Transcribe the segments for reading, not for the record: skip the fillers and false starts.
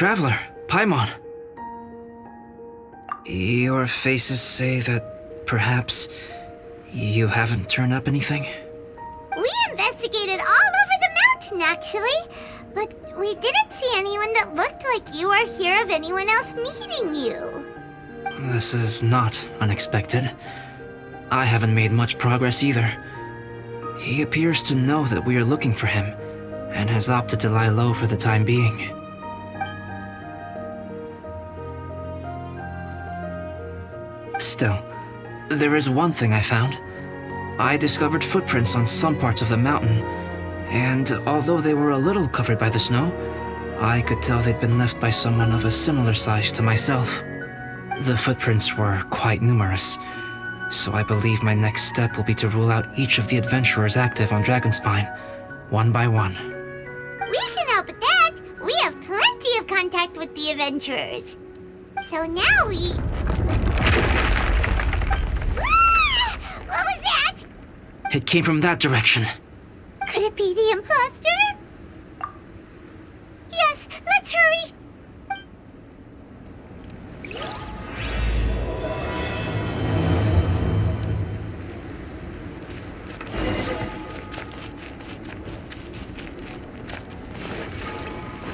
Traveler, Paimon. Your faces say that perhaps you haven't turned up anything? We investigated all over the mountain, actually. But we didn't see anyone that looked like you or hear of anyone else meeting you. This is not unexpected. I haven't made much progress either. He appears to know that we are looking for him, and has opted to lie low for the time being. Still, there is one thing I found. I discovered footprints on some parts of the mountain, and although they were a little covered by the snow, I could tell they'd been left by someone of a similar size to myself. The footprints were quite numerous, so I believe my next step will be to rule out each of the adventurers active on Dragonspine, one by one. We can help with that. We have plenty of contact with the adventurers. So now we... Ah! What was that? It came from that direction. Could it be the imposter? Yes, let's hurry.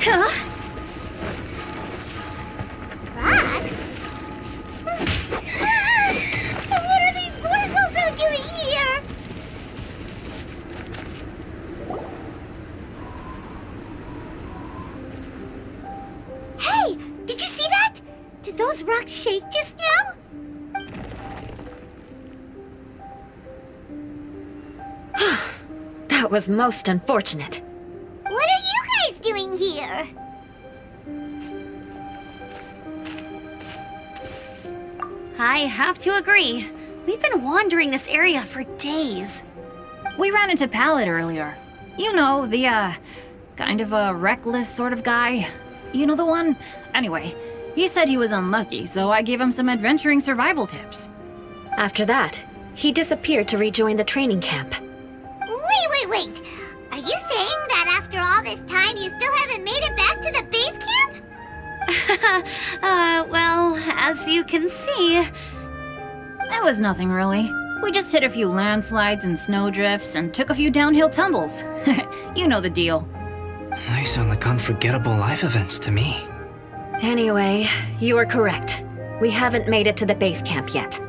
Huh? Rocks? What are these boys also doing here? Hey, did you see that? Did those rocks shake just now? That was most unfortunate. What are you guys doing here? I have to agree. We've been wandering this area for days. We ran into Pallet earlier. You know, the, kind of a reckless sort of guy. You know the one? Anyway, he said he was unlucky, so I gave him some adventuring survival tips. After that, he disappeared to rejoin the training camp. Wait. Are you saying that after all this time you still haven't made it back to the base camp? Well, as you can see... It was nothing really. We just hit a few landslides and snowdrifts and took a few downhill tumbles. You know the deal. They sound like unforgettable life events to me. Anyway, you are correct. We haven't made it to the base camp yet.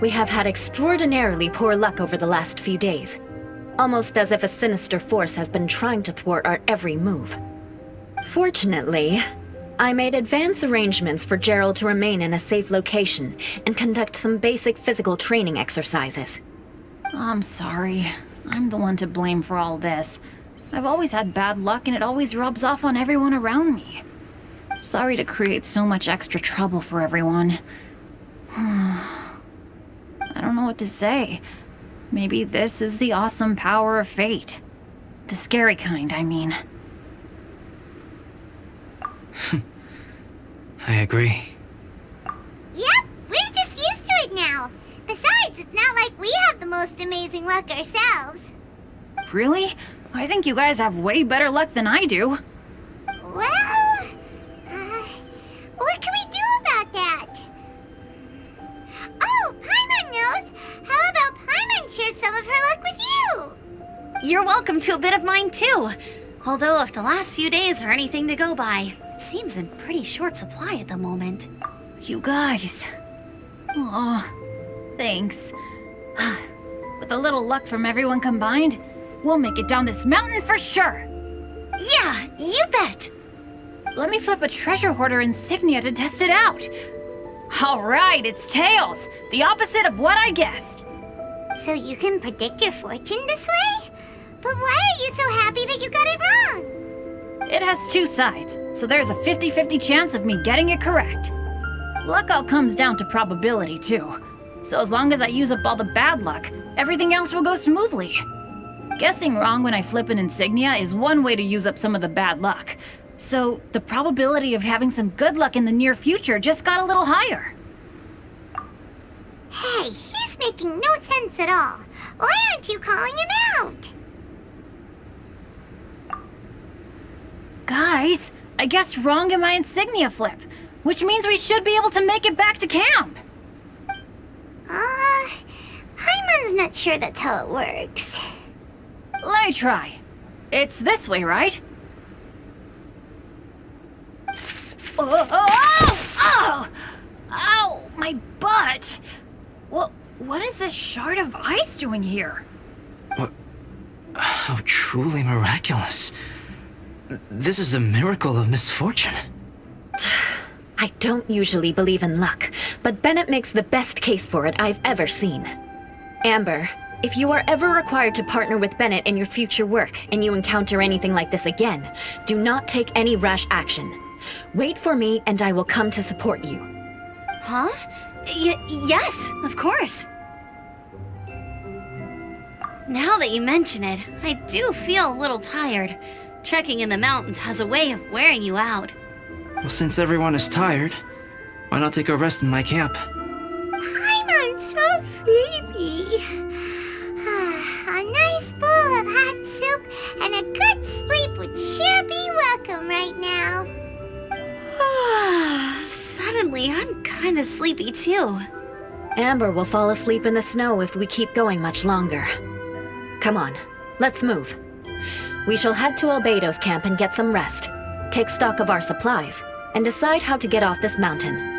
We have had extraordinarily poor luck over the last few days. Almost as if a sinister force has been trying to thwart our every move. Fortunately, I made advance arrangements for Gerald to remain in a safe location and conduct some basic physical training exercises. I'm sorry. I'm the one to blame for all this. I've always had bad luck and it always rubs off on everyone around me. Sorry to create so much extra trouble for everyone. I don't know what to say. Maybe this is the awesome power of fate. The scary kind, I mean. I agree. Yep, we're just used to it now. Besides, it's not like we have the most amazing luck ourselves. Really? I think you guys have way better luck than I do. Well, what can we do about that? Oh, Paimon knows! How about Paimon share some of her luck with you? You're welcome to a bit of mine too. Although if the last few days are anything to go by, it seems in pretty short supply at the moment. You guys. Aw, thanks. With a little luck from everyone combined, we'll make it down this mountain for sure. Yeah, you bet! Let me flip a treasure hoarder insignia to test it out. All right, it's tails. The opposite of what I guessed. So you can predict your fortune this way? But why are you so happy that you got it wrong? It has two sides, so there's a 50-50 chance of me getting it correct. Luck all comes down to probability, too. So as long as I use up all the bad luck, everything else will go smoothly. Guessing wrong when I flip an insignia is one way to use up some of the bad luck. So the probability of having some good luck in the near future just got a little higher. Hey, he's making no sense at all. Why aren't you calling him out? Guys, I guessed wrong in my insignia flip, which means we should be able to make it back to camp. Paimon's not sure that's how it works. Let me try. It's this way, right? Oh! Ow! My butt! What is this shard of ice doing here? How truly miraculous. This is a miracle of misfortune. I don't usually believe in luck, but Bennett makes the best case for it I've ever seen. Amber, if you are ever required to partner with Bennett in your future work and you encounter anything like this again, do not take any rash action. Wait for me and I will come to support you. Huh? Yes, of course. Now that you mention it, I do feel a little tired. Trekking in the mountains has a way of wearing you out. Well, since everyone is tired, why not take a rest in my camp? Paimon's so sleepy. A nice bowl of hot soup and a good sleep would sure be welcome right now. Suddenly, I'm kind of sleepy too. Amber will fall asleep in the snow if we keep going much longer. Come on, let's move. We shall head to Albedo's camp and get some rest, take stock of our supplies, and decide how to get off this mountain.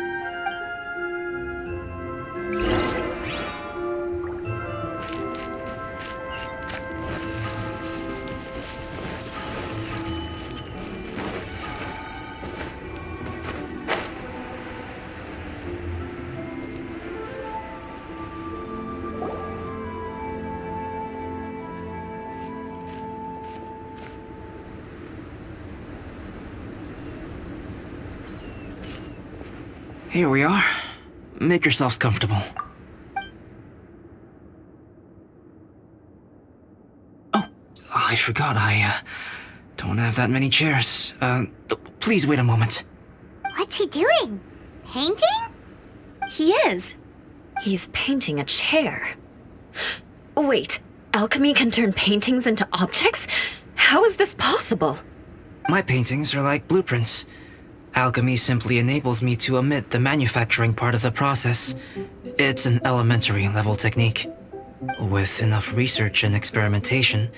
Here we are. Make yourselves comfortable. Oh, I forgot I don't have that many chairs. Please wait a moment. What's he doing? Painting? He is. He's painting a chair. Wait, alchemy can turn paintings into objects? How is this possible? My paintings are like blueprints. Alchemy simply enables me to omit the manufacturing part of the process. It's an elementary level technique. With enough research and experimentation,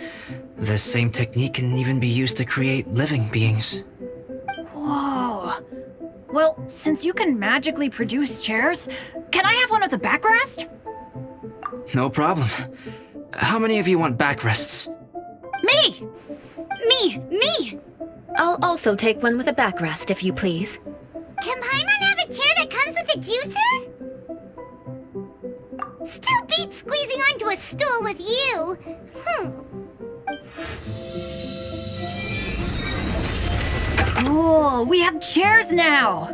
this same technique can even be used to create living beings. Whoa. Well, since you can magically produce chairs, can I have one with a backrest? No problem. How many of you want backrests? Me! Me! I'll also take one with a backrest, if you please. Can Paimon have a chair that comes with a juicer? Still beats squeezing onto a stool with you. Cool, we have chairs now!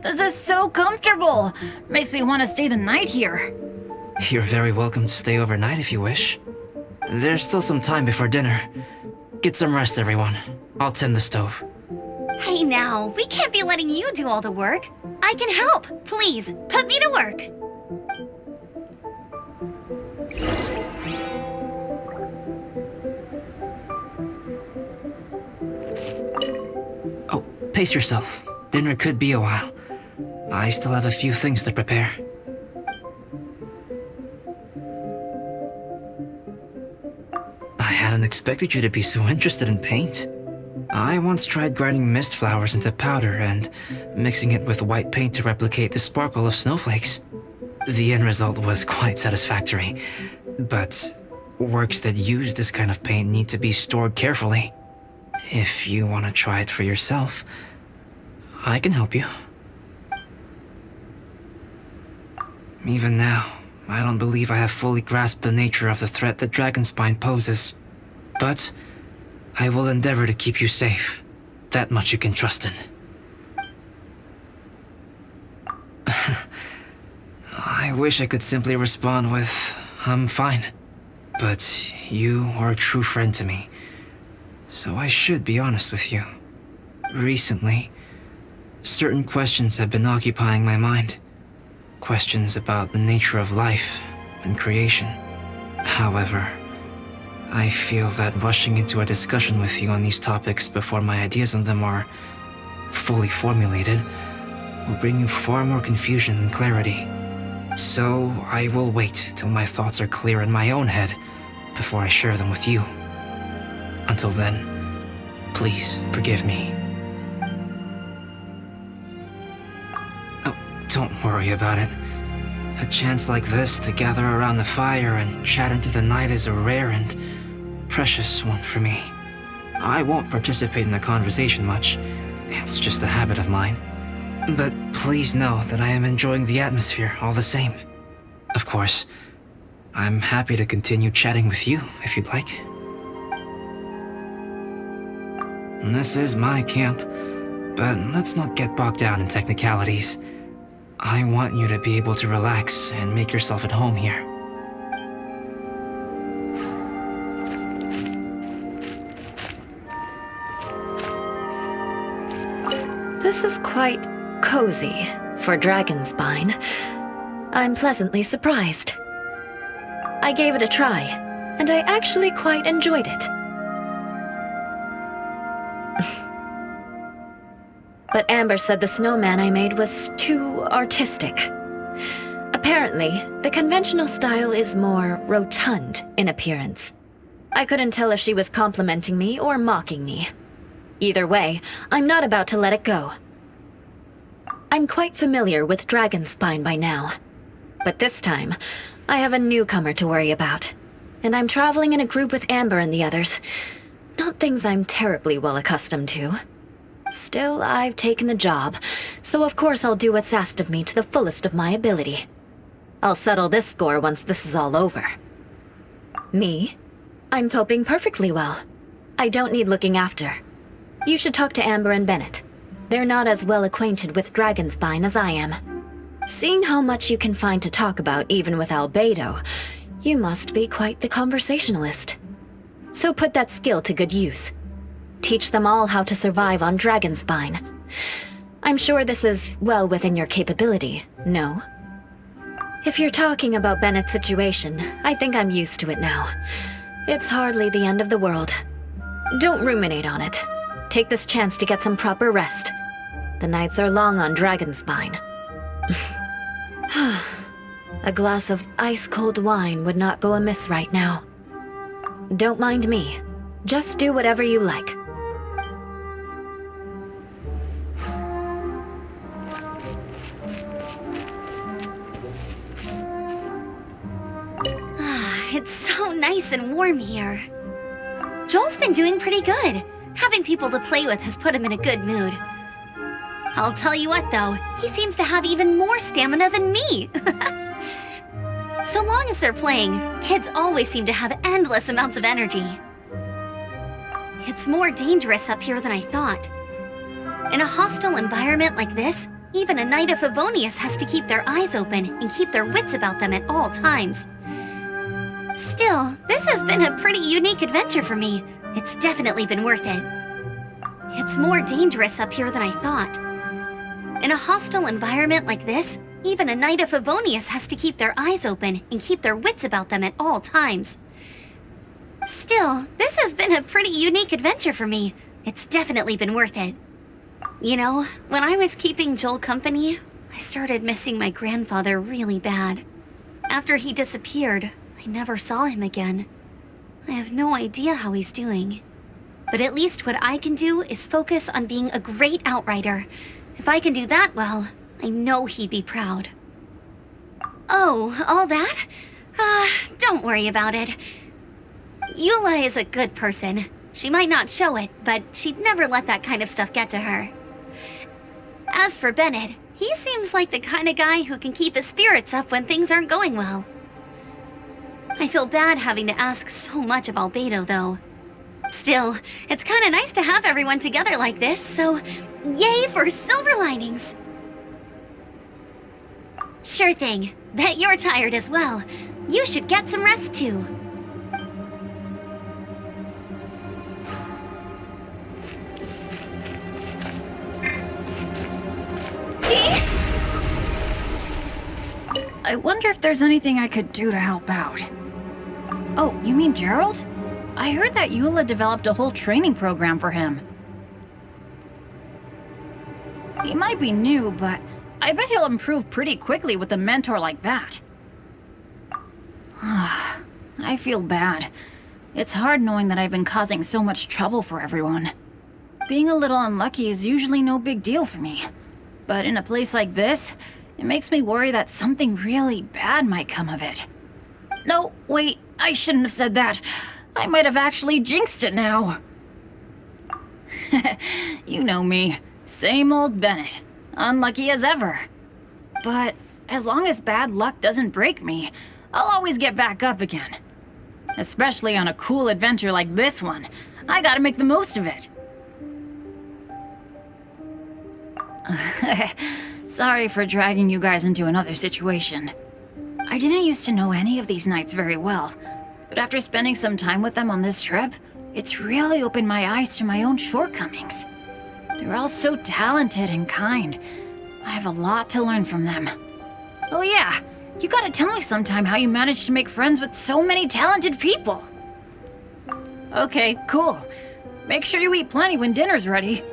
This is so comfortable! Makes me want to stay the night here. You're very welcome to stay overnight if you wish. There's still some time before dinner. Get some rest, everyone. I'll tend the stove. Hey now, we can't be letting you do all the work. I can help. Please, put me to work. Oh, pace yourself. Dinner could be a while. I still have a few things to prepare. I hadn't expected you to be so interested in paint. I once tried grinding mist flowers into powder and mixing it with white paint to replicate the sparkle of snowflakes. The end result was quite satisfactory, but works that use this kind of paint need to be stored carefully. If you want to try it for yourself, I can help you. Even now, I don't believe I have fully grasped the nature of the threat that Dragonspine poses, but I will endeavor to keep you safe. That much you can trust in. I wish I could simply respond with, I'm fine. But you are a true friend to me, so I should be honest with you. Recently, certain questions have been occupying my mind. Questions about the nature of life and creation. However, I feel that rushing into a discussion with you on these topics before my ideas on them are fully formulated will bring you far more confusion than clarity. So I will wait till my thoughts are clear in my own head before I share them with you. Until then, please forgive me. Oh, don't worry about it. A chance like this to gather around the fire and chat into the night is a rare and precious one for me. I won't participate in the conversation much. It's just a habit of mine. But please know that I am enjoying the atmosphere all the same. Of course, I'm happy to continue chatting with you if you'd like. This is my camp, but let's not get bogged down in technicalities. I want you to be able to relax and make yourself at home here. This is quite cozy for Dragonspine. I'm pleasantly surprised. I gave it a try, and I actually quite enjoyed it. But Amber said the snowman I made was too artistic. Apparently, the conventional style is more rotund in appearance. I couldn't tell if she was complimenting me or mocking me. Either way, I'm not about to let it go. I'm quite familiar with Dragonspine by now. But this time, I have a newcomer to worry about. And I'm traveling in a group with Amber and the others. Not things I'm terribly well accustomed to. Still, I've taken the job, so of course I'll do what's asked of me to the fullest of my ability. I'll settle this score once this is all over. Me? I'm coping perfectly well. I don't need looking after. You should talk to Amber and Bennett. They're not as well acquainted with Dragonspine as I am. Seeing how much you can find to talk about even with Albedo, you must be quite the conversationalist. So put that skill to good use. Teach them all how to survive on Dragonspine. I'm sure this is well within your capability, no? If you're talking about Bennett's situation, I think I'm used to it now. It's hardly the end of the world. Don't ruminate on it. Take this chance to get some proper rest. The nights are long on Dragonspine. A glass of ice-cold wine would not go amiss right now. Don't mind me. Just do whatever you like. It's so nice and warm here. Joel's been doing pretty good. Having people to play with has put him in a good mood. I'll tell you what though, he seems to have even more stamina than me. So long as they're playing, kids always seem to have endless amounts of energy. It's more dangerous up here than I thought. In a hostile environment like this, even a Knight of Favonius has to keep their eyes open and keep their wits about them at all times. Still, this has been a pretty unique adventure for me. It's definitely been worth it. It's more dangerous up here than I thought. In a hostile environment like this, even a Knight of Favonius has to keep their eyes open and keep their wits about them at all times. Still, this has been a pretty unique adventure for me. It's definitely been worth it. You know, when I was keeping Joel company, I started missing my grandfather really bad. After he disappeared, I never saw him again. I have no idea how he's doing. But at least what I can do is focus on being a great outrider. If I can do that well, I know he'd be proud. Oh, all that? Don't worry about it. Eula is a good person. She might not show it, but she'd never let that kind of stuff get to her. As for Bennett, he seems like the kind of guy who can keep his spirits up when things aren't going well. I feel bad having to ask so much of Albedo, though. Still, it's kinda nice to have everyone together like this, so yay for silver linings! Sure thing. Bet you're tired as well. You should get some rest too. I wonder if there's anything I could do to help out. Oh, you mean Gerald? I heard that Eula developed a whole training program for him. He might be new, but I bet he'll improve pretty quickly with a mentor like that. I feel bad. It's hard knowing that I've been causing so much trouble for everyone. Being a little unlucky is usually no big deal for me. But in a place like this, it makes me worry that something really bad might come of it. No, wait, I shouldn't have said that. I might have actually jinxed it now. You know me. Same old Bennett. Unlucky as ever. But as long as bad luck doesn't break me, I'll always get back up again. Especially on a cool adventure like this one. I gotta make the most of it. Sorry for dragging you guys into another situation. I didn't used to know any of these knights very well, but after spending some time with them on this trip, it's really opened my eyes to my own shortcomings. They're all so talented and kind. I have a lot to learn from them. Oh yeah, you gotta tell me sometime how you managed to make friends with so many talented people. Okay, cool. Make sure you eat plenty when dinner's ready.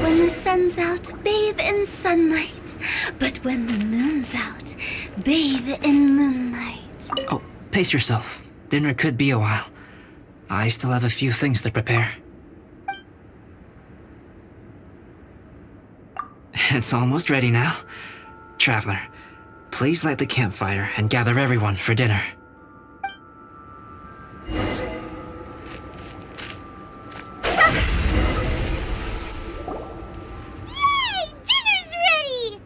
When the sun's out, bathe in sunlight. But when the moon's out, bathe in moonlight. Oh, pace yourself. Dinner could be a while. I still have a few things to prepare. It's almost ready now. Traveler, please light the campfire and gather everyone for dinner. Yay! Dinner's ready!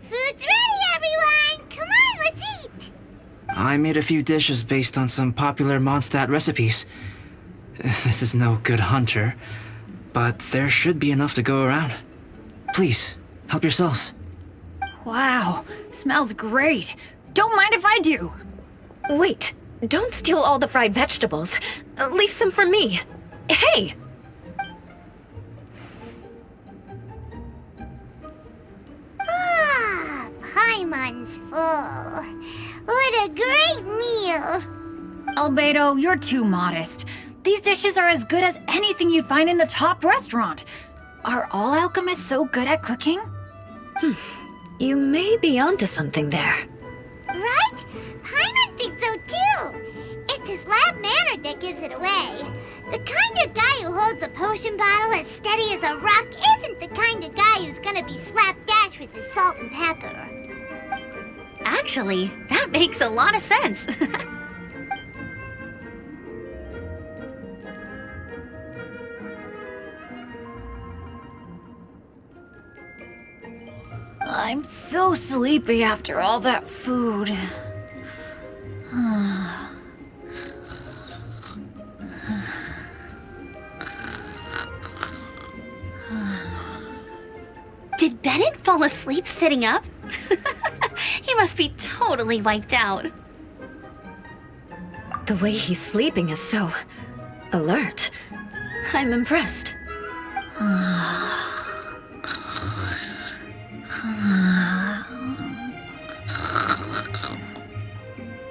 Food's ready, everyone! Come on, let's eat! I made a few dishes based on some popular Mondstadt recipes. This is no good hunter, but there should be enough to go around. Please, help yourselves. Wow, smells great. Don't mind if I do. Wait, don't steal all the fried vegetables. Leave some for me. Hey! Ah, Paimon's full. What a great meal! Albedo, you're too modest. These dishes are as good as anything you'd find in a top restaurant. Are all alchemists so good at cooking? You may be onto something there. Right? Paimon thinks so too! It's his lab manner that gives it away. The kind of guy who holds a potion bottle as steady as a rock isn't the kind of guy who's gonna be slapdash with his salt and pepper. Actually, that makes a lot of sense. I'm so sleepy after all that food. Did Bennett fall asleep sitting up? He must be totally wiped out. The way he's sleeping is so alert. I'm impressed.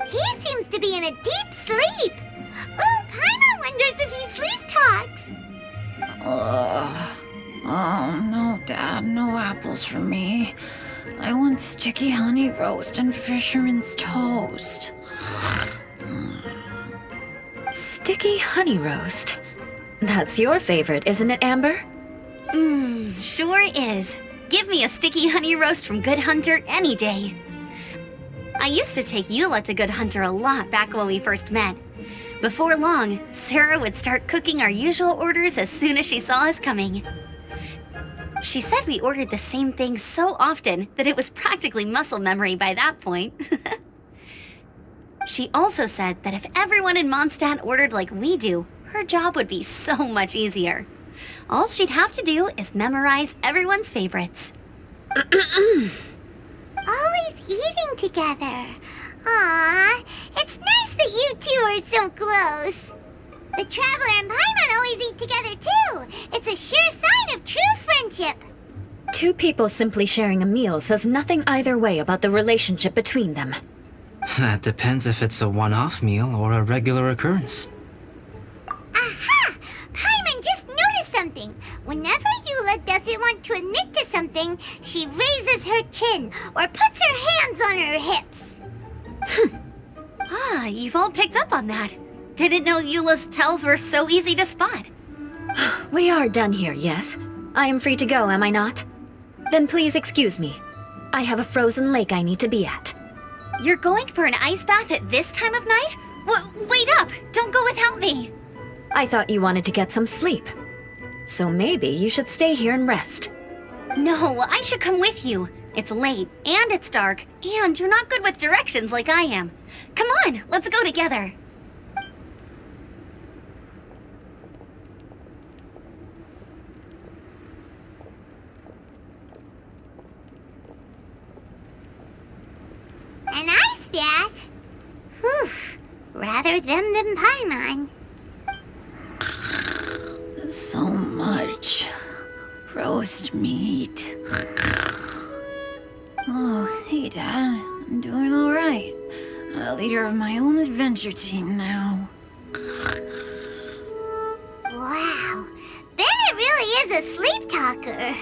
He seems to be in a deep sleep. Ooh, Paimon wonders if he sleep talks. Dad, no apples for me. I want sticky honey roast and fisherman's toast. Sticky honey roast. That's your favorite, isn't it, Amber? Sure is. Give me a sticky honey roast from Good Hunter any day. I used to take Eula to Good Hunter a lot back when we first met. Before long, Sarah would start cooking our usual orders as soon as she saw us coming. She said we ordered the same thing so often that it was practically muscle memory by that point. She also said that if everyone in Mondstadt ordered like we do, her job would be so much easier. All she'd have to do is memorize everyone's favorites. Always eating together. Aww, it's nice that you two are so close. The Traveler and Paimon always eat together too. It's a sure sign of true friendship. Two people simply sharing a meal says nothing either way about the relationship between them. That depends if it's a one-off meal or a regular occurrence. Aha! Paimon just noticed something. Whenever Eula doesn't want to admit to something, she raises her chin or puts her hands on her hips. You've all picked up on that. Didn't know Eula's tells were so easy to spot. We are done here, yes? I am free to go, am I not? Then please excuse me. I have a frozen lake I need to be at. You're going for an ice bath at this time of night? Wait up! Don't go without me! I thought you wanted to get some sleep. So maybe you should stay here and rest. No, I should come with you. It's late, and it's dark, and you're not good with directions like I am. Come on, let's go together. An ice bath? Whew. Rather them than Paimon. So much roast meat. Oh, hey, Dad. I'm doing all right. I'm the leader of my own adventure team now. Wow. Bennett really is a sleep talker.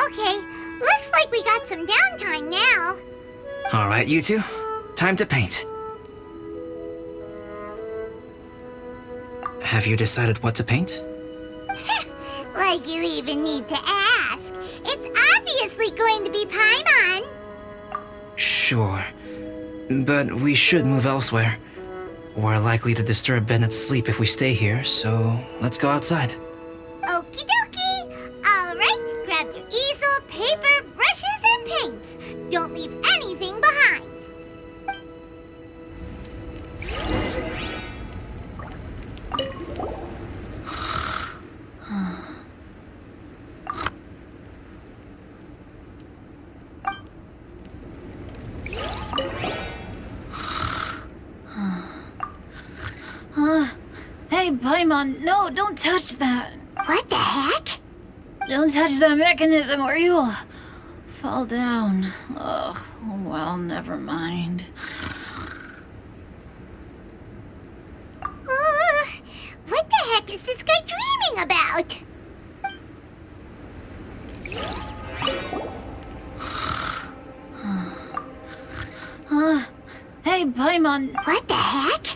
Okay, looks like we got some downtime now. Alright, you two. Time to paint. Have you decided what to paint? Like you even need to ask. It's obviously going to be Paimon. Sure. But we should move elsewhere. We're likely to disturb Bennett's sleep if we stay here, so let's go outside. Okie dokie. Alright, grab your easel, paper, brushes, and paints. Don't leave anything behind. Hey, Paimon, no, don't touch that. What the heck? Don't touch that mechanism or you'll fall down. Ugh, oh well, never mind. What the heck is this guy dreaming about? Hey, Paimon, What the heck?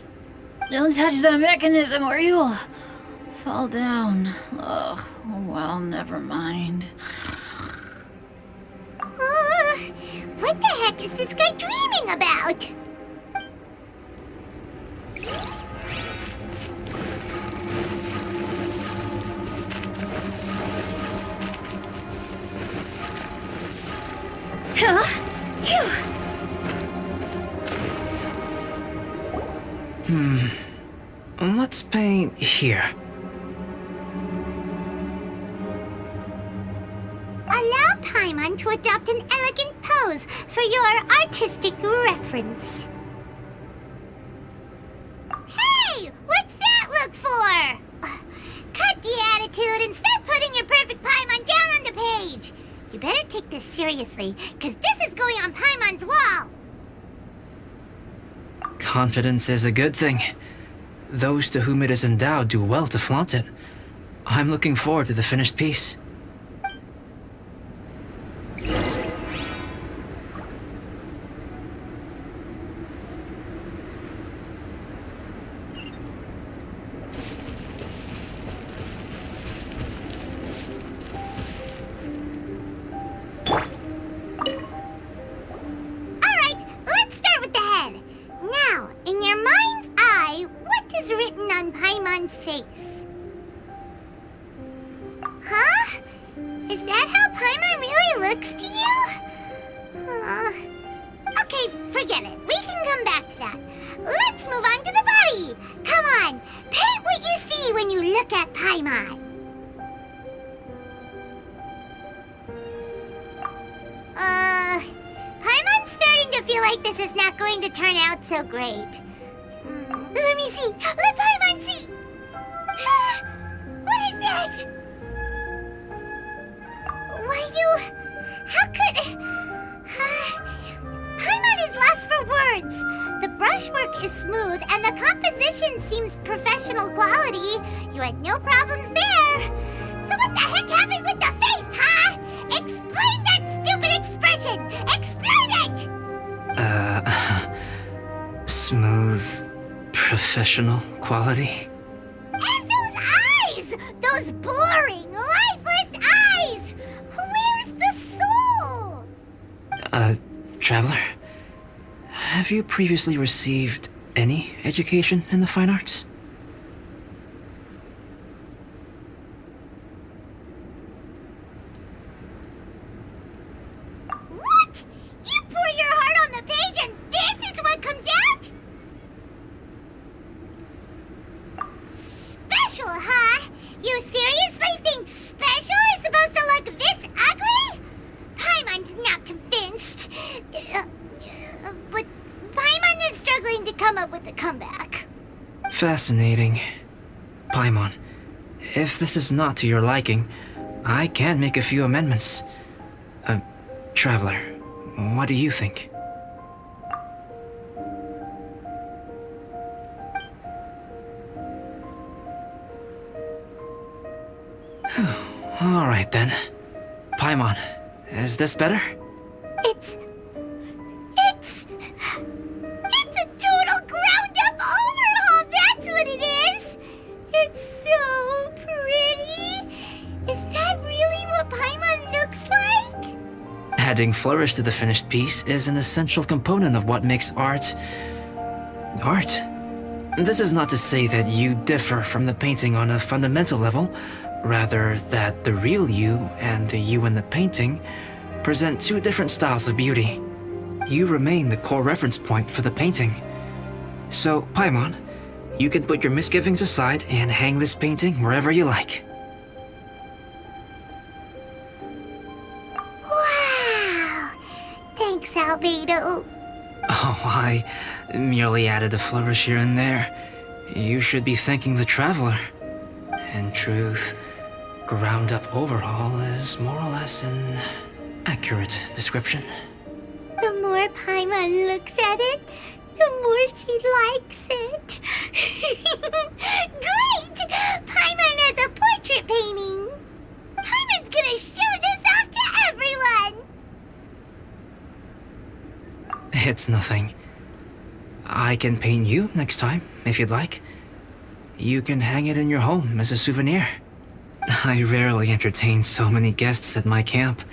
don't touch that mechanism or you'll fall down. Ugh, oh well, never mind. What the heck is this guy dreaming about? Let's paint here. Allow Paimon to adopt an elegant pose for your artistic reference. Hey! What's that look for? Cut the attitude and start putting your perfect Paimon down on the page. You better take this seriously, because this is going on Paimon's wall. Confidence is a good thing. Those to whom it is endowed do well to flaunt it. I'm looking forward to the finished piece. In your mind's eye, what is written on Paimon's face? Huh? Is that how Paimon really looks to you? Okay, forget it. We can come back to that. Let's move on to the body. Come on, paint what you see when you look at Paimon. Paimon's starting to feel like this is not going to turn out so great. Let me see. Let Paimon see. What is that? How could... Paimon is lost for words. The brushwork is smooth and the composition seems professional quality. You had no problems there. So what the heck happened with the face, huh? Explain that stupid expression! Explain it! Smooth, professional quality? And those eyes! Those boring, lifeless eyes! Where's the soul? Traveler, have you previously received any education in the fine arts? What? You pour your heart on the page and this is what comes out? Special, huh? You seriously think special is supposed to look this ugly? Paimon's not convinced. But Paimon is struggling to come up with a comeback. Fascinating. Paimon, if this is not to your liking, I can make a few amendments. Traveler, what do you think? All right then. Paimon, is this better? It's a total ground-up overhaul, that's what it is! It's so pretty! Is that really what Paimon looks like? Adding flourish to the finished piece is an essential component of what makes art... art. This is not to say that you differ from the painting on a fundamental level, rather that the real you and the you in the painting present two different styles of beauty. You remain the core reference point for the painting. So, Paimon, you can put your misgivings aside and hang this painting wherever you like. Wow! Thanks, Albedo. Oh, I merely added a flourish here and there. You should be thanking the Traveler. In truth, ground-up overhaul is more or less an accurate description. The more Paimon looks at it, the more she likes it. Great! Paimon has a portrait painting. Paimon's gonna show this off to everyone. It's nothing. I can paint you next time, if you'd like. You can hang it in your home as a souvenir. I rarely entertain so many guests at my camp.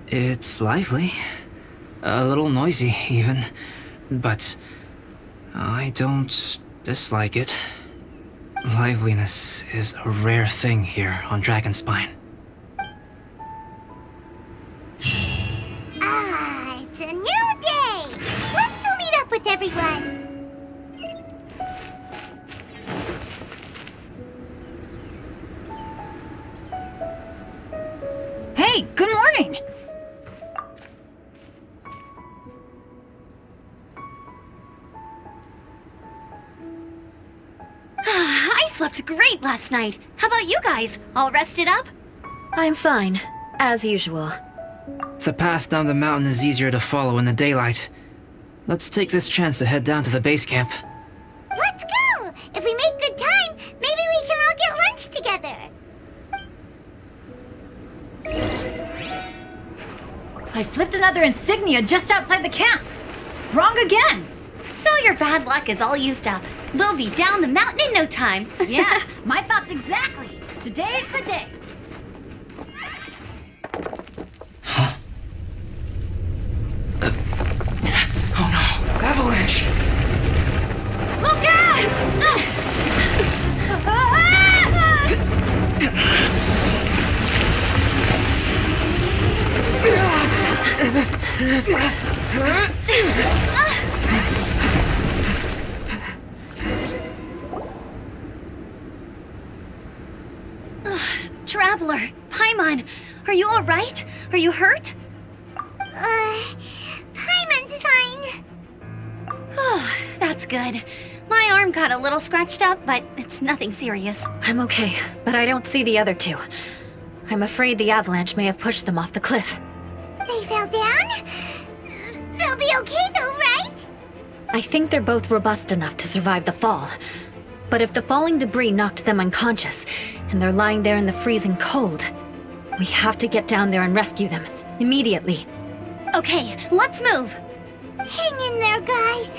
It's lively. A little noisy, even. But I don't dislike it. Liveliness is a rare thing here on Dragonspine. Ah, it's a new day. Let's go meet up with everyone. Hey, good morning! I slept great last night. How about you guys? All rested up? I'm fine, as usual. The path down the mountain is easier to follow in the daylight. Let's take this chance to head down to the base camp. Let's go. If we make good time, maybe we can all get lunch together. I flipped another insignia just outside the camp! Wrong again! So your bad luck is all used up. We'll be down the mountain in no time. Yeah, my thoughts exactly! Today's the day! Oh no, avalanche! Paimon, are you alright? Are you hurt? Paimon's fine. Oh, that's good. My arm got a little scratched up, but it's nothing serious. I'm okay, but I don't see the other two. I'm afraid the avalanche may have pushed them off the cliff. They fell down? They'll be okay though, right? I think they're both robust enough to survive the fall. But if the falling debris knocked them unconscious, and they're lying there in the freezing cold, we have to get down there and rescue them, immediately. Okay, let's move. Hang in there, guys.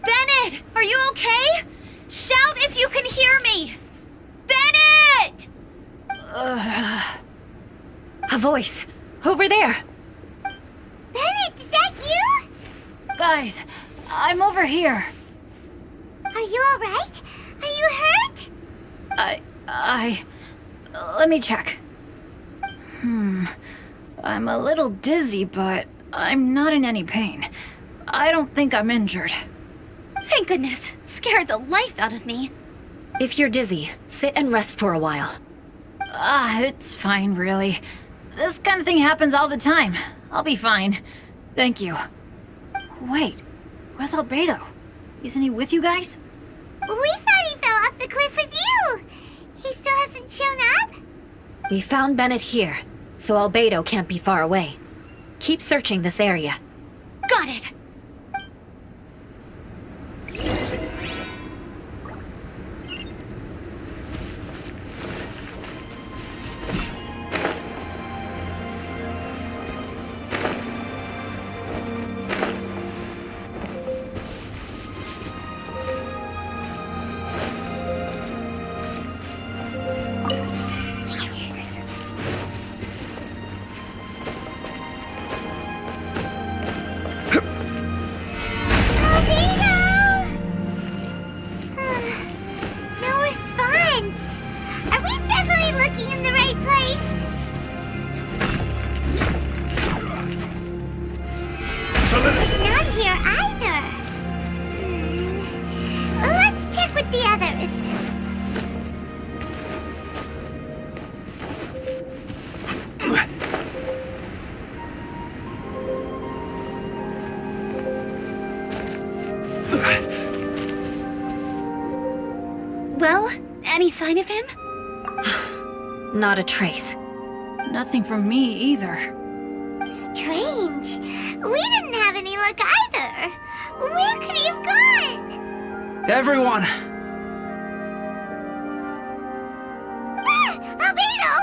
Bennett, are you okay? Shout if you can hear me! Bennett! A voice! Over there! Bennett, is that you? Guys, I'm over here. Are you alright? Are you hurt? Let me check. I'm a little dizzy, but I'm not in any pain. I don't think I'm injured. Thank goodness. Scared the life out of me. If you're dizzy, sit and rest for a while. It's fine, really. This kind of thing happens all the time. I'll be fine. Thank you. Wait, where's Albedo? Isn't he with you guys? We thought he fell off the cliff with you. He still hasn't shown up? We found Bennett here, so Albedo can't be far away. Keep searching this area. Got it. No response. Are we definitely looking in the right place? It's not here either. Let's check with the others. Well, any sign of him? Not a trace. Nothing from me either. Strange. We didn't have any luck either. Where could he have gone? Everyone! Albedo!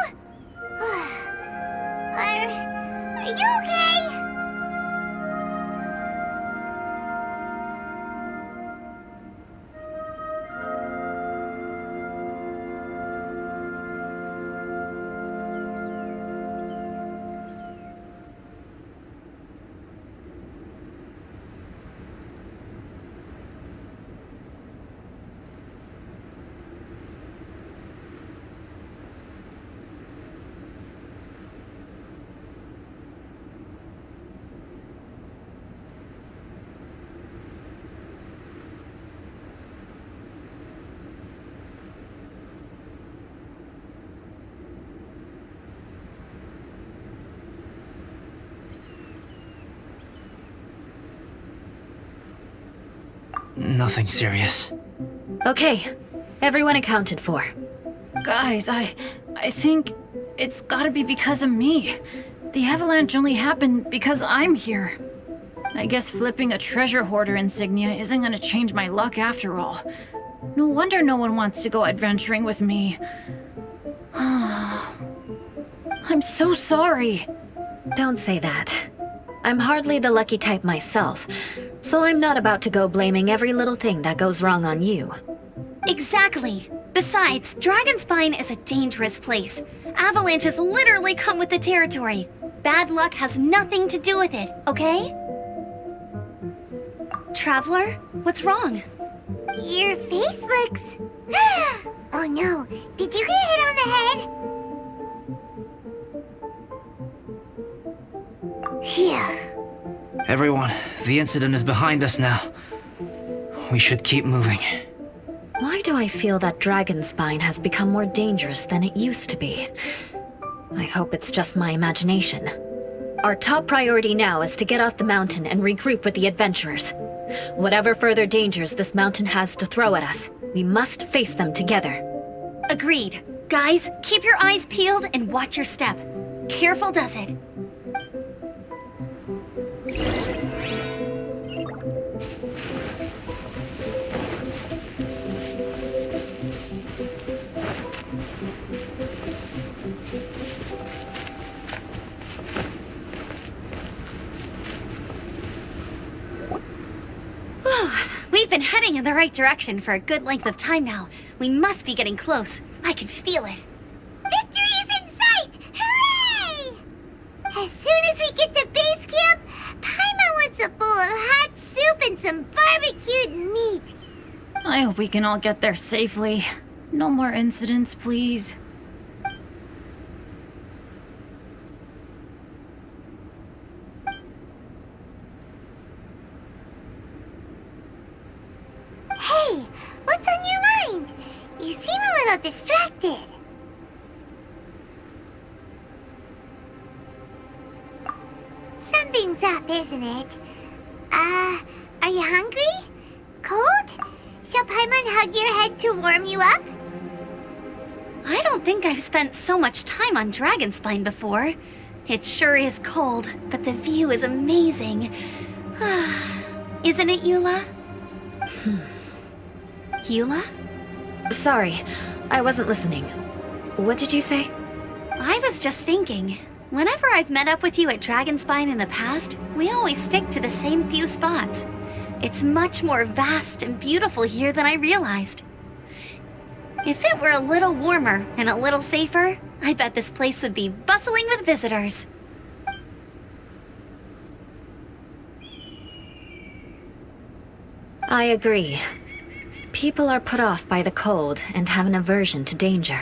Are you okay? Nothing serious. Okay, everyone accounted for. Guys, I think it's gotta be because of me. The avalanche only happened because I'm here. I guess flipping a treasure hoarder insignia isn't gonna change my luck after all. No wonder no one wants to go adventuring with me. I'm so sorry. Don't say that. I'm hardly the lucky type myself, so I'm not about to go blaming every little thing that goes wrong on you. Exactly. Besides, Dragonspine is a dangerous place. Avalanches literally come with the territory. Bad luck has nothing to do with it, okay? Traveler, what's wrong? Your face looks... Oh no, did you get hit on the head? Phew. Everyone, the incident is behind us now. We should keep moving. Why do I feel that Dragonspine has become more dangerous than it used to be? I hope it's just my imagination. Our top priority now is to get off the mountain and regroup with the adventurers. Whatever further dangers this mountain has to throw at us, we must face them together. Agreed. Guys, keep your eyes peeled and watch your step. Careful does it. We've been heading in the right direction for a good length of time now. We must be getting close. I can feel it. Victory is in sight! Hooray! As soon as we get to base camp, Paimon wants a bowl of hot soup and some barbecued meat. I hope we can all get there safely. No more incidents, please. Hey, what's on your mind? You seem a little distracted. Something's up, isn't it? Are you hungry? Cold? Shall Paimon hug your head to warm you up? I don't think I've spent so much time on Dragonspine before. It sure is cold, but the view is amazing. Isn't it, Eula? Eula? Sorry, I wasn't listening. What did you say? I was just thinking. Whenever I've met up with you at Dragonspine in the past, we always stick to the same few spots. It's much more vast and beautiful here than I realized. If it were a little warmer and a little safer, I bet this place would be bustling with visitors. I agree. People are put off by the cold and have an aversion to danger.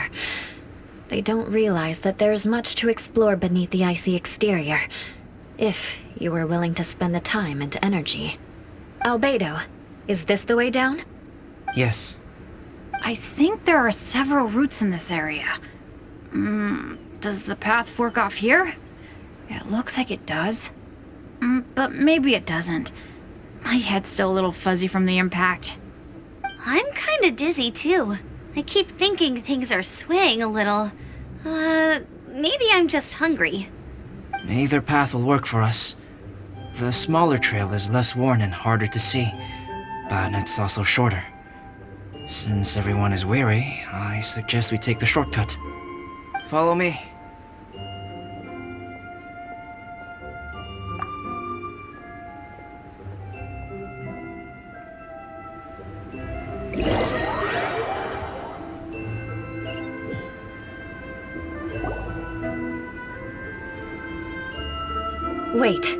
They don't realize that there's much to explore beneath the icy exterior, if you were willing to spend the time and energy. Albedo, is this the way down? Yes. I think there are several routes in this area. Does the path fork off here? It looks like it does. But maybe it doesn't. My head's still a little fuzzy from the impact. I'm kinda dizzy too. I keep thinking things are swaying a little. Maybe I'm just hungry. Either path will work for us. The smaller trail is less worn and harder to see, but it's also shorter. Since everyone is weary, I suggest we take the shortcut. Follow me. Wait.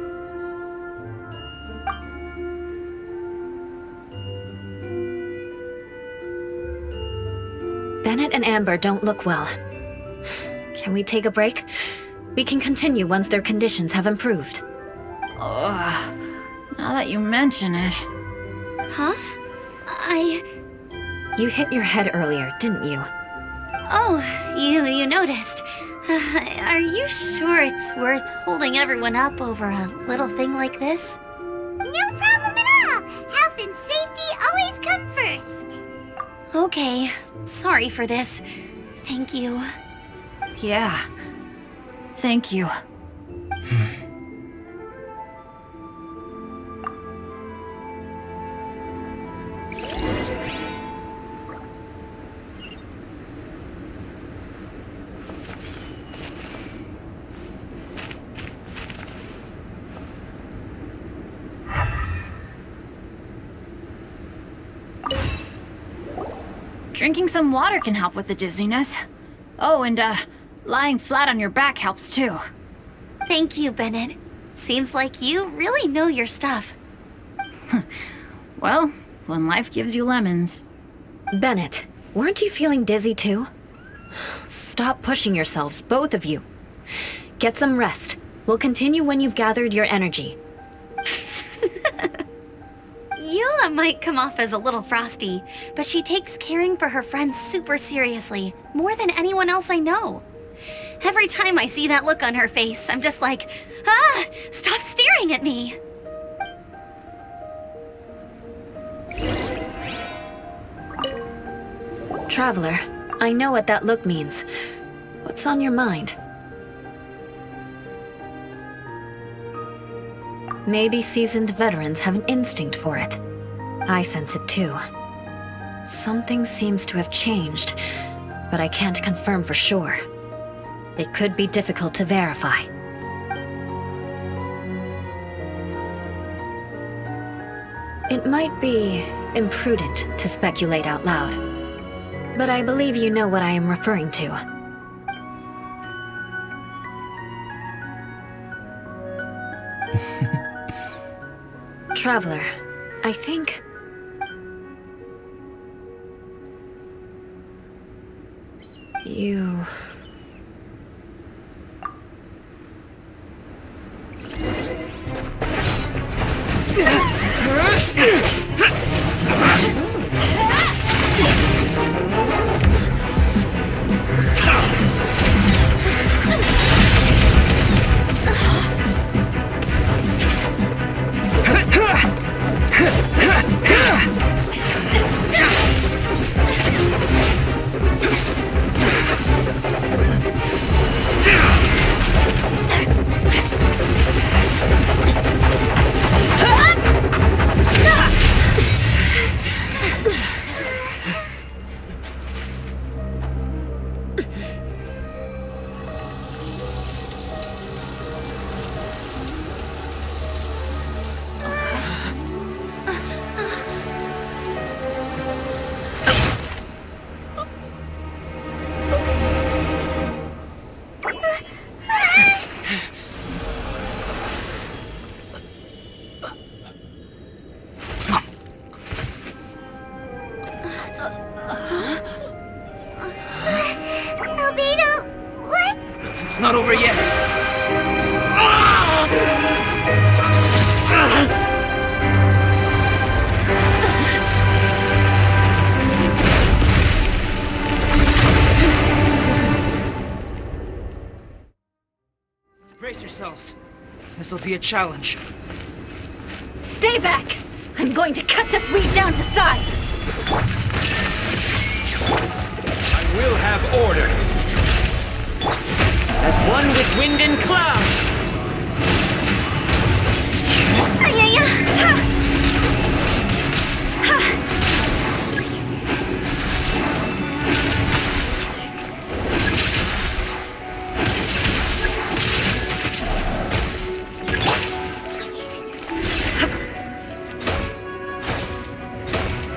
Bennett and Amber don't look well. Can we take a break? We can continue once their conditions have improved. Ugh. Now that you mention it. Huh? You hit your head earlier, didn't you? Oh, you noticed. Are you sure it's worth holding everyone up over a little thing like this? No problem at all. Health and safety always come first. Okay, sorry for this. Thank you. Yeah. Thank you. Drinking some water can help with the dizziness. Oh, and lying flat on your back helps too. Thank you, Bennett. Seems like you really know your stuff. Well, when life gives you lemons. Bennett, weren't you feeling dizzy too? Stop pushing yourselves, both of you. Get some rest. We'll continue when you've gathered your energy. Eula might come off as a little frosty, but she takes caring for her friends super seriously, more than anyone else I know. Every time I see that look on her face, I'm just like, ah, stop staring at me. Traveler, I know what that look means. What's on your mind? Maybe seasoned veterans have an instinct for it. I sense it too. Something seems to have changed, but I can't confirm for sure. It could be difficult to verify. It might be imprudent to speculate out loud, but I believe you know what I am referring to. Traveler, I think... you... Not over yet. Brace yourselves. This'll be a challenge. Stay back! I'm going to cut this weed down to size! I will have order. As one with wind and cloud!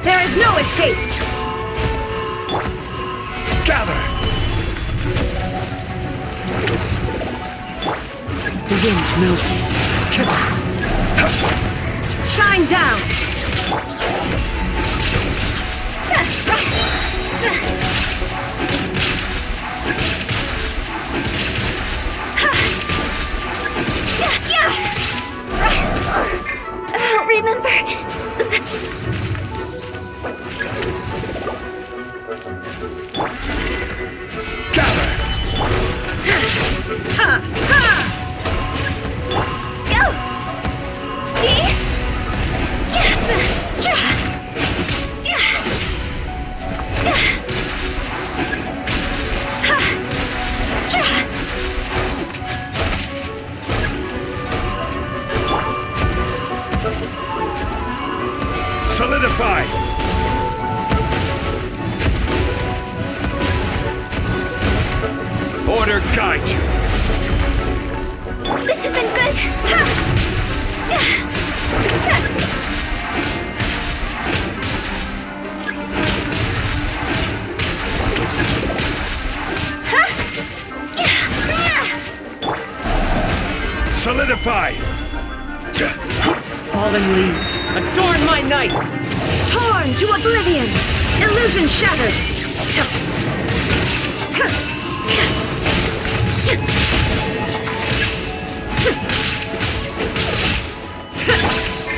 There is no escape! Gather! The wind knows me. Shine down! I'll remember. Gather! Ha! Ha! Go! See? Solidify! Order guide you! This isn't good. Ha! Solidify! Fallen leaves, adorn my night! Torn to oblivion! Illusion shattered!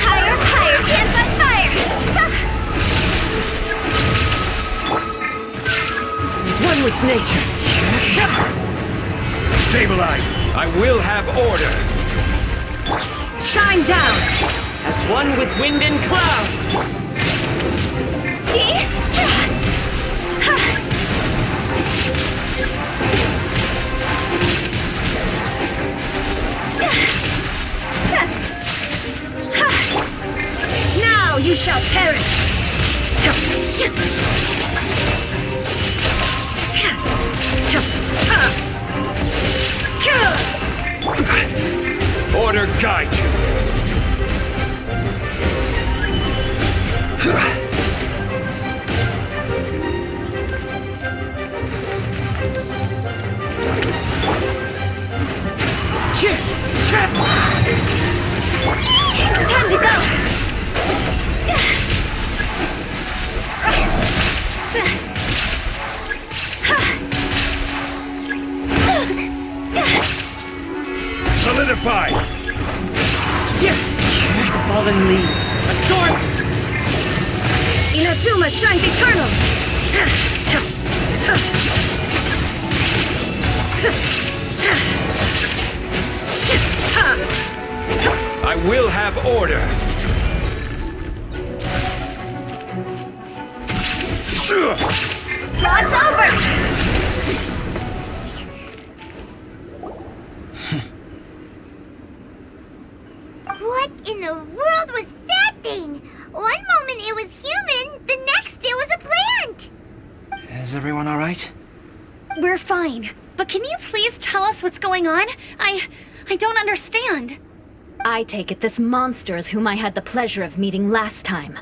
Higher, higher, pants on fire! One with nature! Stabilize! I will have order! Shine down! As one with wind and cloud! Now you shall perish! Order guide you! Time to go! Solidify! Fallen leaves, adorn! Inazuma shines eternal! I will have order! It's over! What in the world was that thing? One moment it was human, the next it was a plant! Is everyone alright? We're fine. But can you please tell us what's going on? I don't understand. I take it this monster is whom I had the pleasure of meeting last time.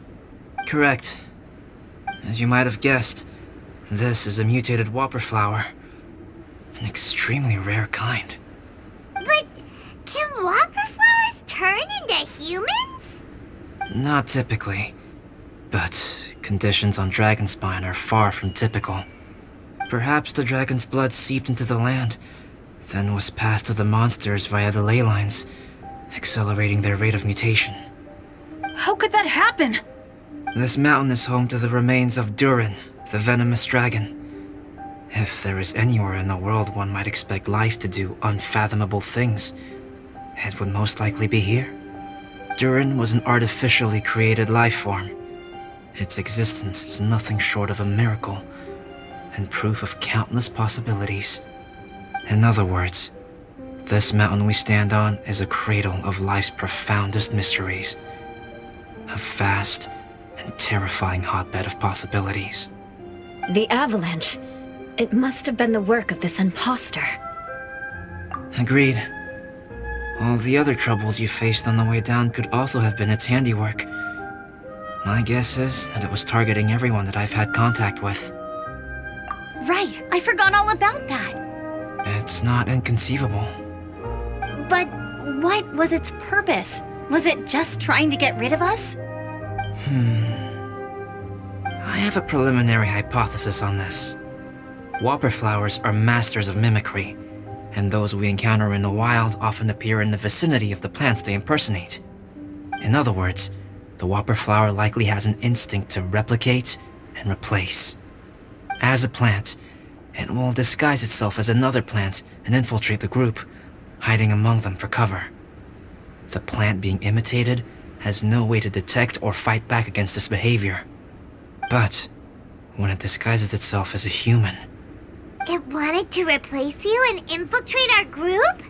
Correct. As you might have guessed, this is a mutated whopper flower. An extremely rare kind. But can whopper flowers turn into humans? Not typically, but conditions on Dragonspine are far from typical. Perhaps the dragon's blood seeped into the land, then was passed to the monsters via the ley lines, accelerating their rate of mutation. How could that happen? This mountain is home to the remains of Durin, the venomous dragon. If there is anywhere in the world one might expect life to do unfathomable things, it would most likely be here. Durin was an artificially created life form. Its existence is nothing short of a miracle, and proof of countless possibilities. In other words, this mountain we stand on is a cradle of life's profoundest mysteries. A vast and terrifying hotbed of possibilities. The avalanche. It must have been the work of this imposter. Agreed. All the other troubles you faced on the way down could also have been its handiwork. My guess is that it was targeting everyone that I've had contact with. Right, I forgot all about that. It's not inconceivable. But what was its purpose? Was it just trying to get rid of us? I have a preliminary hypothesis on this. Whopper flowers are masters of mimicry, and those we encounter in the wild often appear in the vicinity of the plants they impersonate. In other words, the whopper flower likely has an instinct to replicate and replace. As a plant, it will disguise itself as another plant and infiltrate the group, hiding among them for cover. The plant being imitated has no way to detect or fight back against this behavior. But when it disguises itself as a human... It wanted to replace you and infiltrate our group?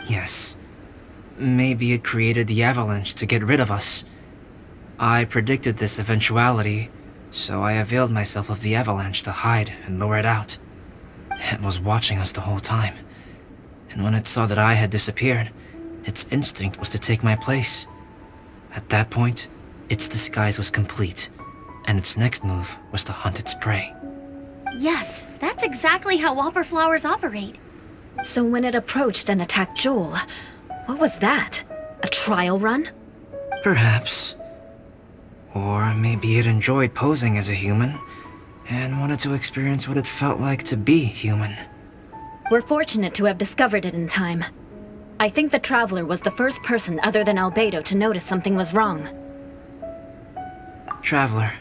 Yes. Maybe it created the avalanche to get rid of us. I predicted this eventuality, so I availed myself of the avalanche to hide and lure it out. It was watching us the whole time, and when it saw that I had disappeared, its instinct was to take my place. At that point, its disguise was complete, and its next move was to hunt its prey. Yes, that's exactly how whopper flowers operate. So when it approached and attacked Joel, What was that? A trial run? Perhaps. Or maybe it enjoyed posing as a human and wanted to experience what it felt like to be human. We're fortunate to have discovered it in time. I think the Traveler was the first person other than Albedo to notice something was wrong. Traveler,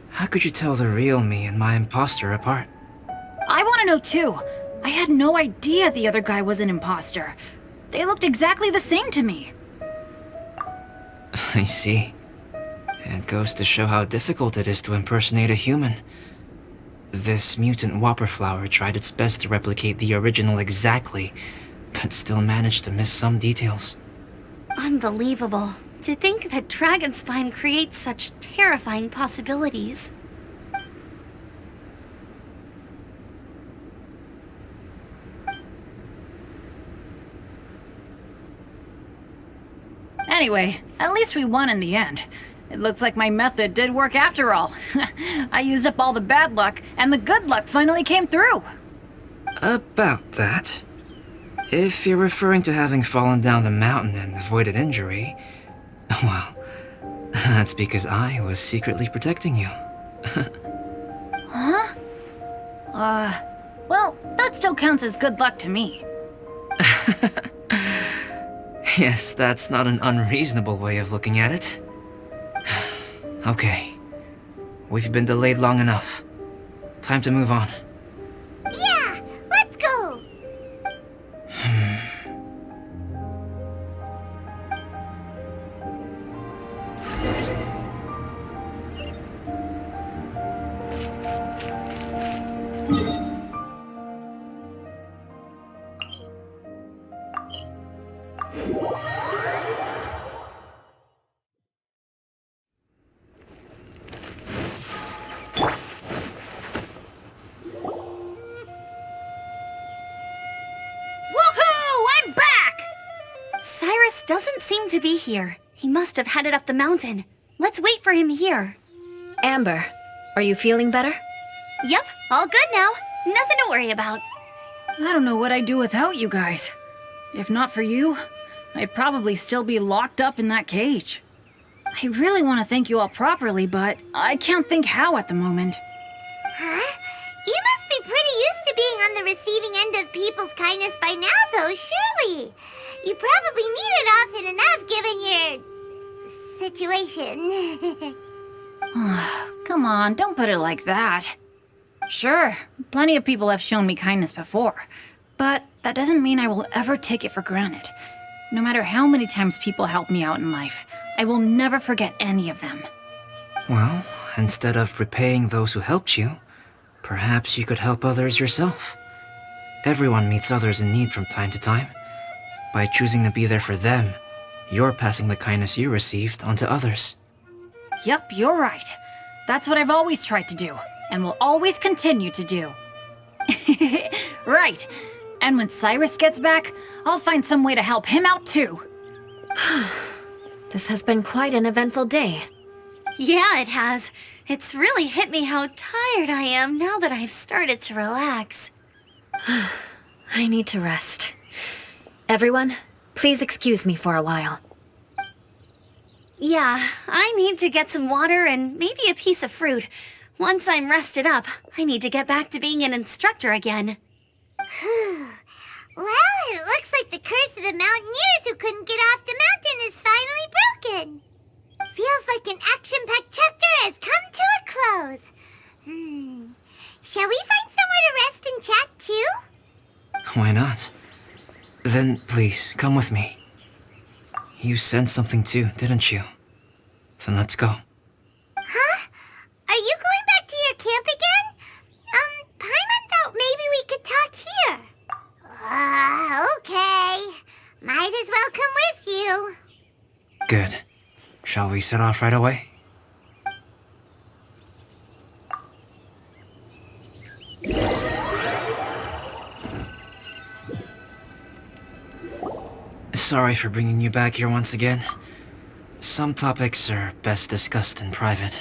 how could you tell the real me and my imposter apart? I want to know too. I had no idea the other guy was an imposter. They looked exactly the same to me. I see. It goes to show how difficult it is to impersonate a human. This mutant whopper flower tried its best to replicate the original exactly, but still managed to miss some details. Unbelievable. To think that Dragonspine creates such terrifying possibilities. Anyway, at least we won in the end. It looks like my method did work after all. I used up all the bad luck, and the good luck finally came through. About that. If you're referring to having fallen down the mountain and avoided injury, well, that's because I was secretly protecting you. Huh? Well, that still counts as good luck to me. Yes, that's not an unreasonable way of looking at it. Okay. We've been delayed long enough. Time to move on. Yeah, let's go! Woohoo! I'm back! Cyrus doesn't seem to be here. He must have headed up the mountain. Let's wait for him here. Amber, are you feeling better? Yep, all good now. Nothing to worry about. I don't know what I'd do without you guys. If not for you, I'd probably still be locked up in that cage. I really want to thank you all properly, but I can't think how at the moment. Huh? You must be pretty used to being on the receiving end of people's kindness by now, though, surely. You probably need it often enough given your situation. Come on, don't put it like that. Sure, plenty of people have shown me kindness before, but that doesn't mean I will ever take it for granted. No matter how many times people help me out in life, I will never forget any of them. Well, instead of repaying those who helped you, perhaps you could help others yourself. Everyone meets others in need from time to time. By choosing to be there for them, you're passing the kindness you received onto others. Yep, you're right. That's what I've always tried to do, and will always continue to do. Right. And when Cyrus gets back, I'll find some way to help him out too. This has been quite an eventful day. Yeah, it has. It's really hit me how tired I am now that I've started to relax. I need to rest. Everyone, please excuse me for a while. Yeah, I need to get some water and maybe a piece of fruit. Once I'm rested up, I need to get back to being an instructor again. Well, it looks like the curse of the mountaineers who couldn't get off the mountain is finally broken. Feels like an action-packed chapter has come to a close. Shall we find somewhere to rest and chat too? Why not? Then please, come with me. You sensed something too, didn't you? Then let's go. Huh? Are you going back to your camp again? Paimon thought maybe we could talk here. Okay. Might as well come with you. Good. Shall we set off right away? Sorry for bringing you back here once again. Some topics are best discussed in private.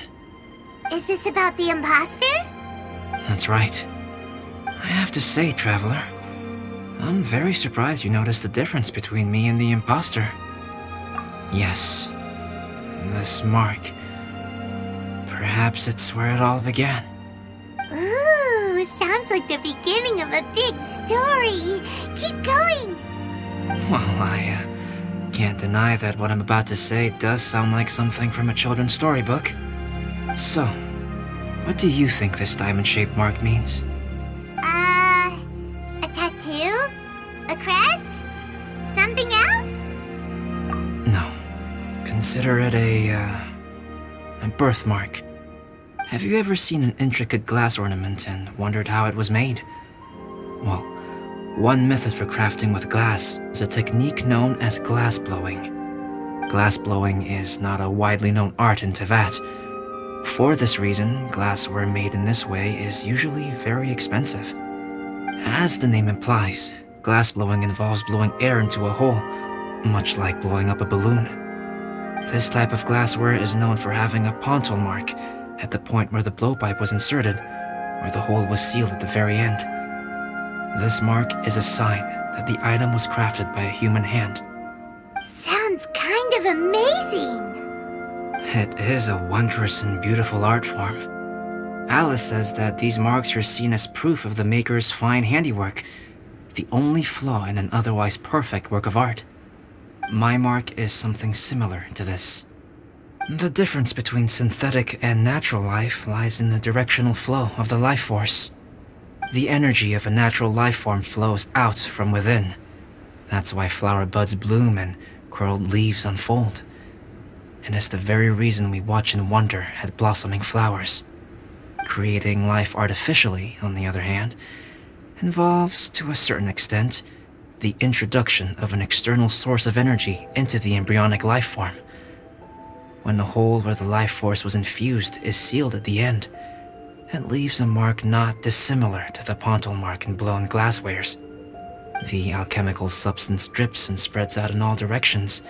Is this about the imposter? That's right. I have to say, Traveler, I'm very surprised you noticed the difference between me and the imposter. Yes, this mark. Perhaps it's where it all began. Ooh, sounds like the beginning of a big story. Keep going. Well, I can't deny that what I'm about to say does sound like something from a children's storybook. So, what do you think this diamond-shaped mark means? A tattoo? A crest? Something else? No. Consider it a birthmark. Have you ever seen an intricate glass ornament and wondered how it was made? Well, one method for crafting with glass is a technique known as glass blowing. Glass blowing is not a widely known art in Teyvat. For this reason, glassware made in this way is usually very expensive. As the name implies, glass blowing involves blowing air into a hole, much like blowing up a balloon. This type of glassware is known for having a pontal mark at the point where the blowpipe was inserted, where the hole was sealed at the very end. This mark is a sign that the item was crafted by a human hand. Sounds kind of amazing. It is a wondrous and beautiful art form. Alice says that these marks are seen as proof of the maker's fine handiwork, the only flaw in an otherwise perfect work of art. My mark is something similar to this. The difference between synthetic and natural life lies in the directional flow of the life force. The energy of a natural life form flows out from within. That's why flower buds bloom and curled leaves unfold. And it's the very reason we watch and wonder at blossoming flowers. Creating life artificially, on the other hand, involves, to a certain extent, the introduction of an external source of energy into the embryonic life form. When the hole where the life force was infused is sealed at the end, it leaves a mark not dissimilar to the pontal mark in blown glasswares. The alchemical substance drips and spreads out in all directions,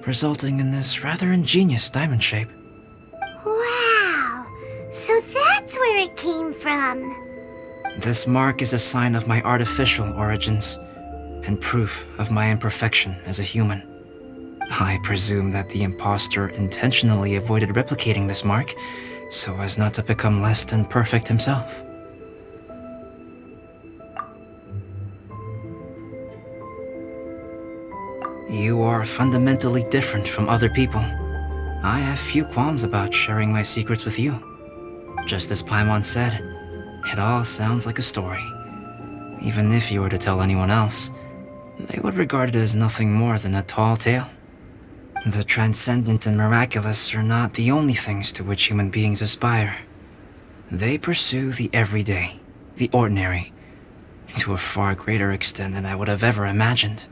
resulting in this rather ingenious diamond shape. Wow, so that's where it came from. This mark is a sign of my artificial origins, and proof of my imperfection as a human. I presume that the imposter intentionally avoided replicating this mark, so as not to become less than perfect himself. You are fundamentally different from other people. I have few qualms about sharing my secrets with you. Just as Paimon said, it all sounds like a story. Even if you were to tell anyone else, they would regard it as nothing more than a tall tale. The transcendent and miraculous are not the only things to which human beings aspire. They pursue the everyday, the ordinary, to a far greater extent than I would have ever imagined.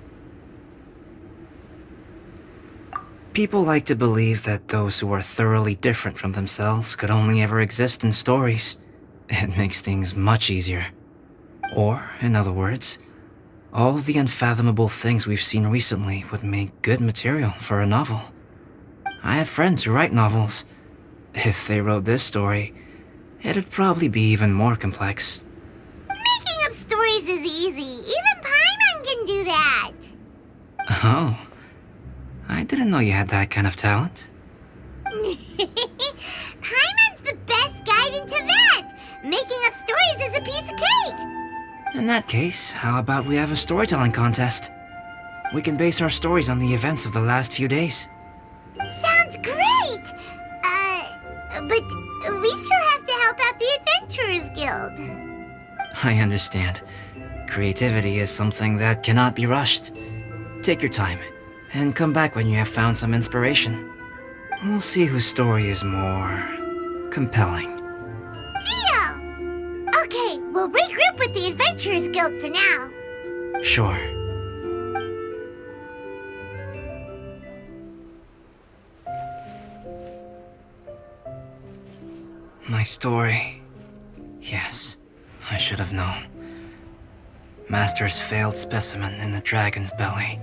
People like to believe that those who are thoroughly different from themselves could only ever exist in stories. It makes things much easier. Or, in other words, all the unfathomable things we've seen recently would make good material for a novel. I have friends who write novels. If they wrote this story, it'd probably be even more complex. Making up stories is easy. Even Paimon can do that. Oh, I didn't know you had that kind of talent. Paimon's the best guide in Teyvat. Making up stories is a piece of cake. In that case, how about we have a storytelling contest? We can base our stories on the events of the last few days. Sounds great. But we still have to help out the Adventurers Guild. I understand. Creativity is something that cannot be rushed. Take your time, and come back when you have found some inspiration. We'll see whose story is more compelling. Deal! Okay, we'll regroup with the Adventurers Guild for now. Sure. My story. Yes, I should have known. Master's failed specimen in the dragon's belly.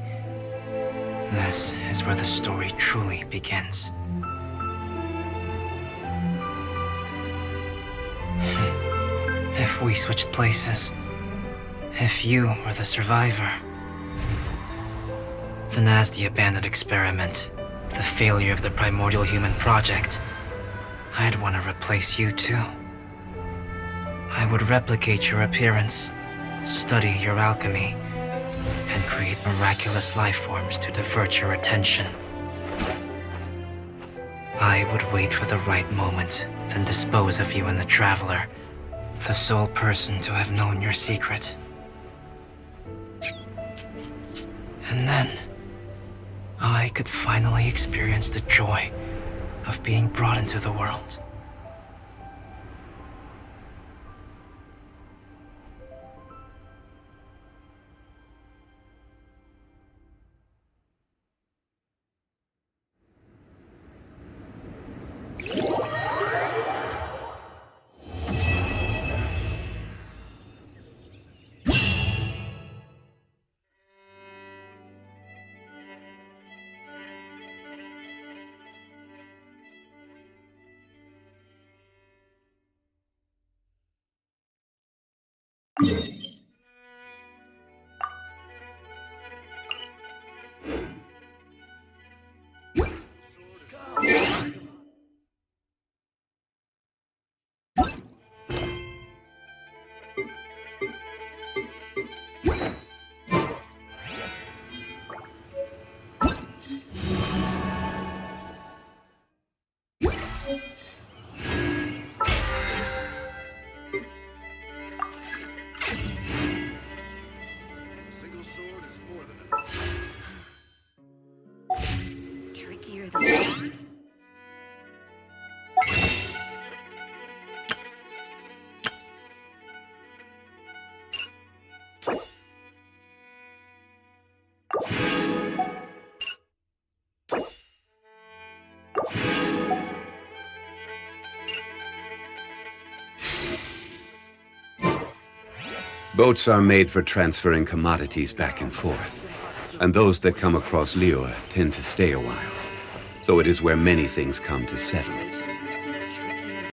This is where the story truly begins. If we switched places, If you were the survivor, then as the abandoned experiment, the failure of the primordial human project, I'd want to replace you too. I would replicate your appearance, study your alchemy, and create miraculous life forms to divert your attention. I would wait for the right moment, then dispose of you in the Traveler, the sole person to have known your secret. And then, I could finally experience the joy of being brought into the world. It's trickier than I thought. Boats are made for transferring commodities back and forth, and those that come across Liyue tend to stay a while. So it is where many things come to settle.